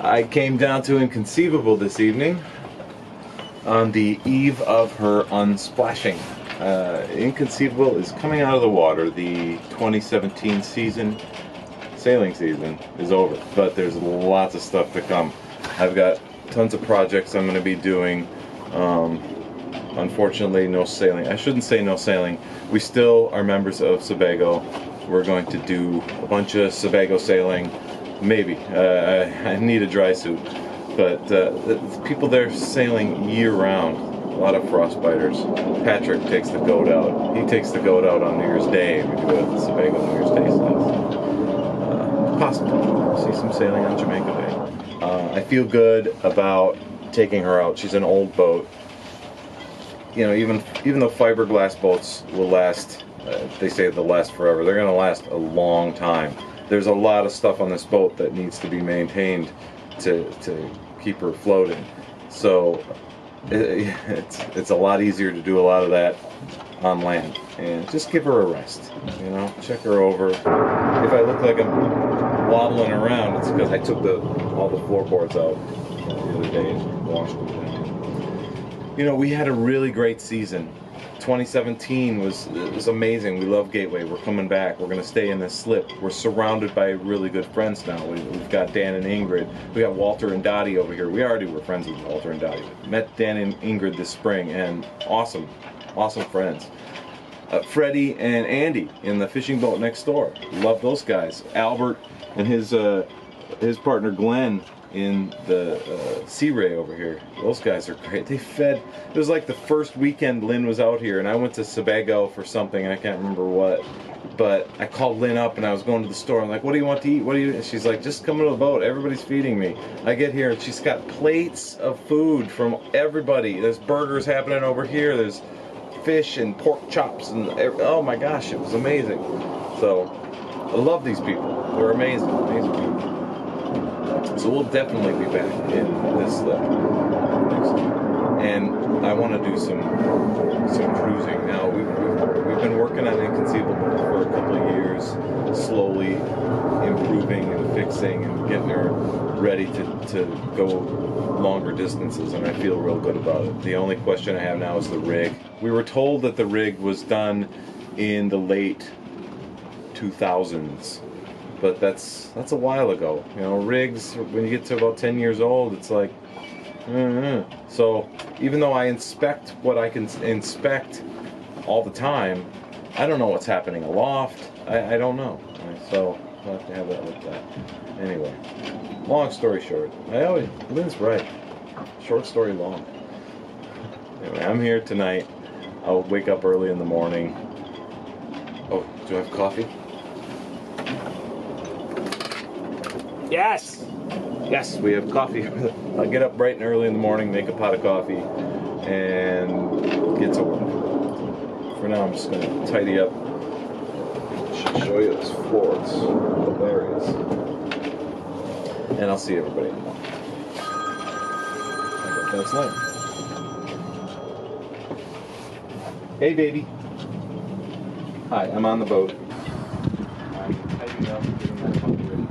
I came down to Inconceivable this evening on the eve of her unsplashing. Inconceivable is coming out of the water. The 2017 sailing season is over, but there's lots of stuff to come. I've got tons of projects I'm going to be doing. Unfortunately, no sailing. I shouldn't say no sailing. We still are members of Sebago. We're going to do a bunch of Sebago sailing. Maybe. I need a dry suit. But the people there sailing year-round. A lot of frostbiters. Patrick takes the goat out. He takes the goat out on New Year's Day. We do it at the Sebago New Year's Day stuff. Possible. See some sailing on Jamaica Bay. I feel good about taking her out. She's an old boat. You know, even though fiberglass boats will last, they say they'll last forever. They're going to last a long time. There's a lot of stuff on this boat that needs to be maintained to keep her floating. So it's a lot easier to do a lot of that on land and just give her a rest. You know, check her over. If I look like I'm wobbling around, it's because I took all the floorboards out the other day and washed them down. You know, we had a really great season. 2017 was amazing. We love Gateway. We're coming back. We're going to stay in this slip. We're surrounded by really good friends now. We've got Dan and Ingrid. We got Walter and Dottie over here. We already were friends with Walter and Dottie. Met Dan and Ingrid this spring, and awesome friends. Freddie and Andy in the fishing boat next door. Love those guys. Albert and his partner Glenn in the Sea Ray over here. Those guys are great. They fed. It was like the first weekend Lynn was out here, and I went to Sebago for something. I can't remember what, but I called Lynn up and I was going to the store. I'm like, "What do you want to eat? What do you?" And she's like, "Just come to the boat. Everybody's feeding me." I get here and she's got plates of food from everybody. There's burgers happening over here. There's fish and pork chops and oh my gosh, it was amazing. So I love these people. They're amazing people. So we'll definitely be back in this slip next year. And I want to do some cruising. Now we've been working on Inconceivable for a couple of years, slowly improving and fixing and getting her ready to go longer distances, and I feel real good about it. The only question I have now is the rig. We were told that the rig was done in the late 2000s. But that's a while ago. You know, rigs, when you get to about 10 years old, it's like, So even though I inspect what I can inspect all the time, I don't know what's happening aloft. I don't know. So I'll have to have that looked at. Anyway, long story short, Lynn's right. Short story long. Anyway, I'm here tonight. I'll wake up early in the morning. Oh, do I have coffee? Yes, we have coffee. I'll get up bright and early in the morning, make a pot of coffee, and get to work. For now, I'm just going to tidy up. Should show you this floor. It's hilarious. And I'll see everybody in the morning. That's Lynn. Hey, baby. Hi, I'm on the boat. I'm tidying up, getting my phone ready.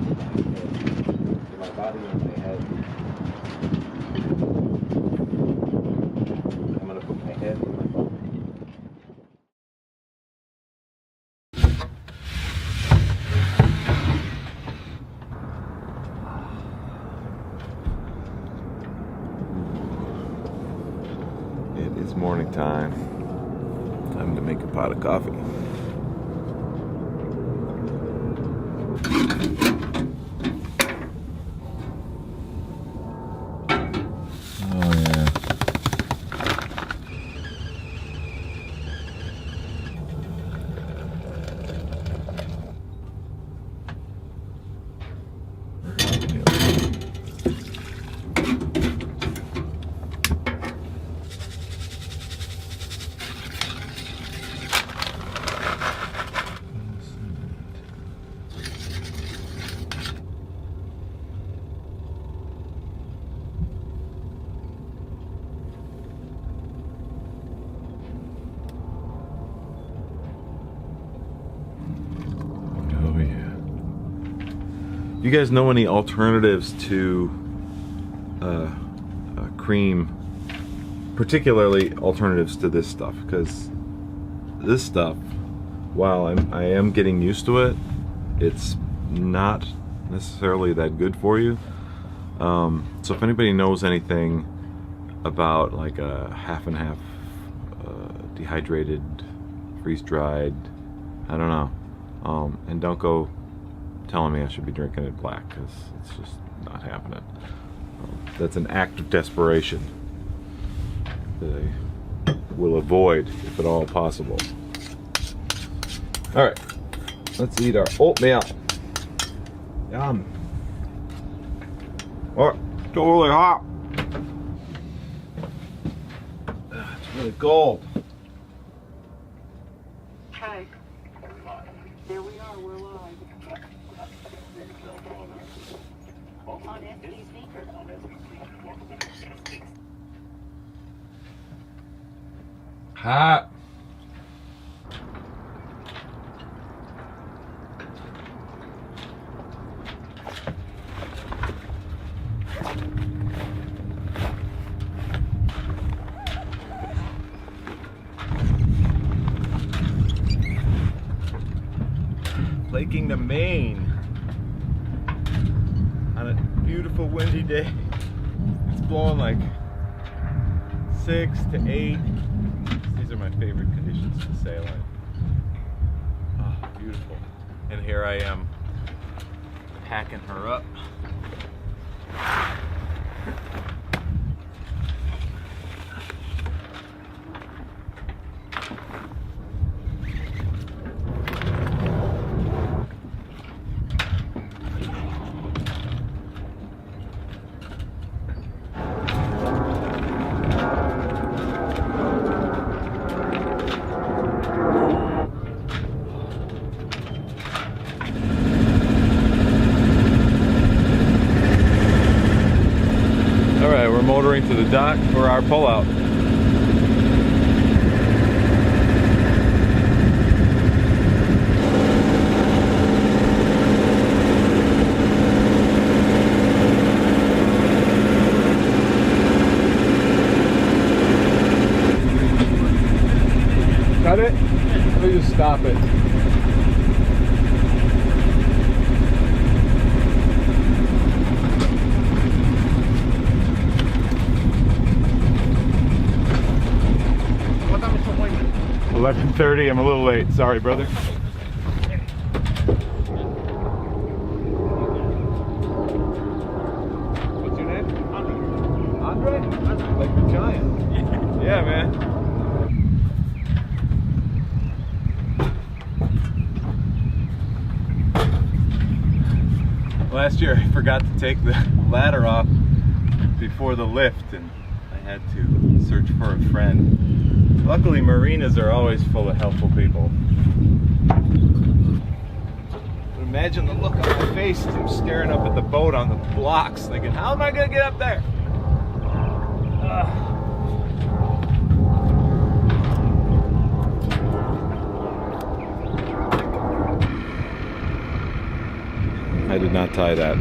My body and my head. I'm going to put my head in my phone. It is morning time. Time to make a pot of coffee. You guys know any alternatives to cream, particularly alternatives to this stuff? Because this stuff, while I am getting used to it, it's not necessarily that good for you. So if anybody knows anything about like a half and half dehydrated, freeze-dried, I don't know, and don't go telling me I should be drinking it black, because it's just not happening. That's an act of desperation that I will avoid if at all possible. All right, let's eat our oatmeal. Yum. Oh, totally hot. It's really cold. Okay. There we are, we're live. On SBC. Hot. Laking to Maine on a beautiful windy day. It's blowing like 6 to 8. These are my favorite conditions to sail in. Oh, beautiful. And here I am packing her up. Motoring to the dock for our pullout. Cut it? Let me just stop it. What time is the appointment? 11:30. I'm a little late. Sorry, brother. What's your name? Andre. Andre? Like the giant? Yeah, man. Last year I forgot to take the ladder off before the lift, and I had to search for a friend. Luckily marinas are always full of helpful people. But imagine the look on my face as I'm staring up at the boat on the blocks thinking, how am I going to get up there? I did not tie that.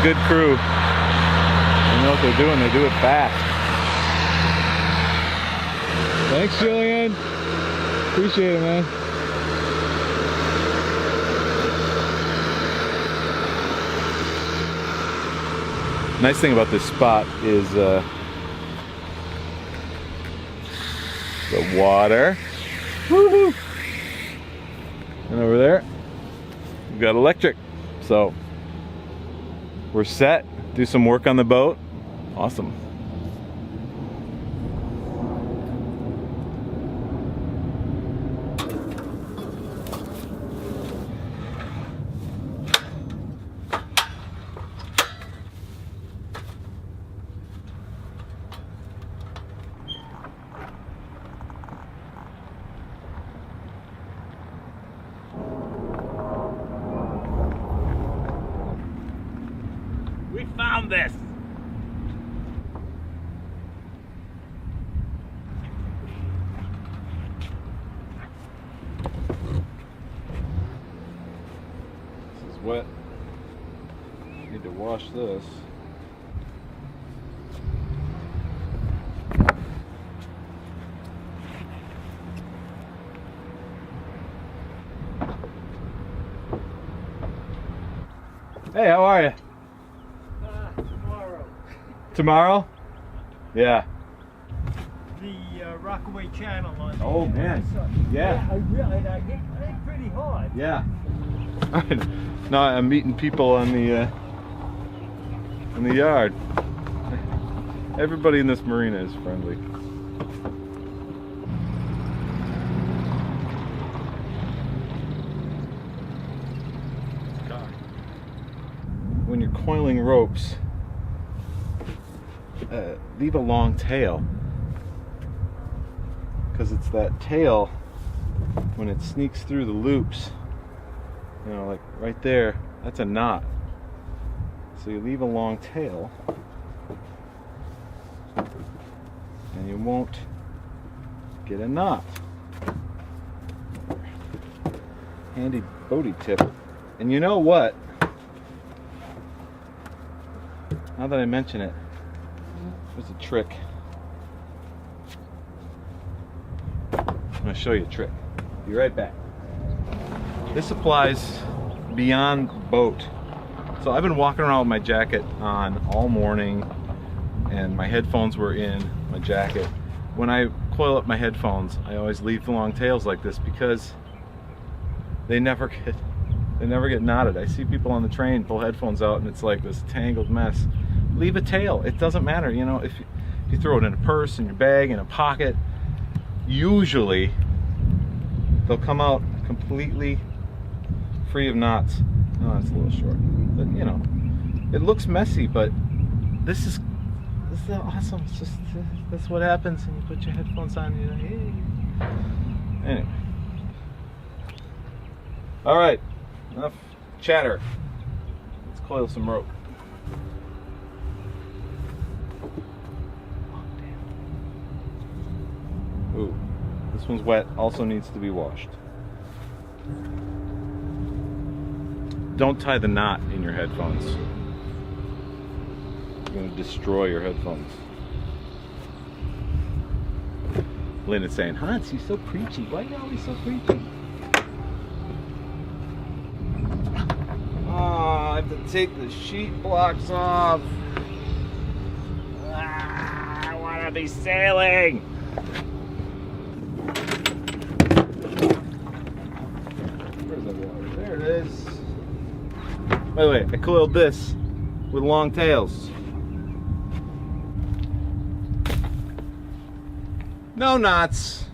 good crew. They know what they're doing. They do it fast. Thanks, Julian. Appreciate it, man. Nice thing about this spot is the water. Woo-hoo. And over there, we've got electric. So we're set. Do some work on the boat. Awesome. We found this! This is wet. Need to wash this. Hey, how are you? Tomorrow. Tomorrow? Yeah. The Rockaway Channel on the Oh, man. Yeah. I hit pretty hard. Yeah. No, I'm meeting people on the yard. Everybody in this marina is friendly. When you're coiling ropes, leave a long tail, because it's that tail when it sneaks through the loops, you know, like right there, that's a knot. So you leave a long tail and you won't get a knot. Handy boaty tip. And you know what? Now that I mention it, there's a trick. I'm going to show you a trick. Be right back. This applies beyond boat. So I've been walking around with my jacket on all morning, and my headphones were in my jacket. When I coil up my headphones, I always leave the long tails like this because they never get knotted. I see people on the train pull headphones out and it's like this tangled mess. Leave a tail. It doesn't matter, you know, if you throw it in a purse, in your bag, in a pocket, usually they'll come out completely free of knots. Oh, it's a little short, but you know, it looks messy, but this is awesome. It's just that's what happens when you put your headphones on. You know, hey. Anyway, all right, enough chatter. Let's coil some rope. Ooh, this one's wet. Also needs to be washed. Don't tie the knot in your headphones. You're going to destroy your headphones. Lynn is saying, Hans, you're so preachy. Why are you always so preachy? Oh, I have to take the sheet blocks off. I want to be sailing! Where's the water? There it is. By the way, I coiled this with long tails. No knots.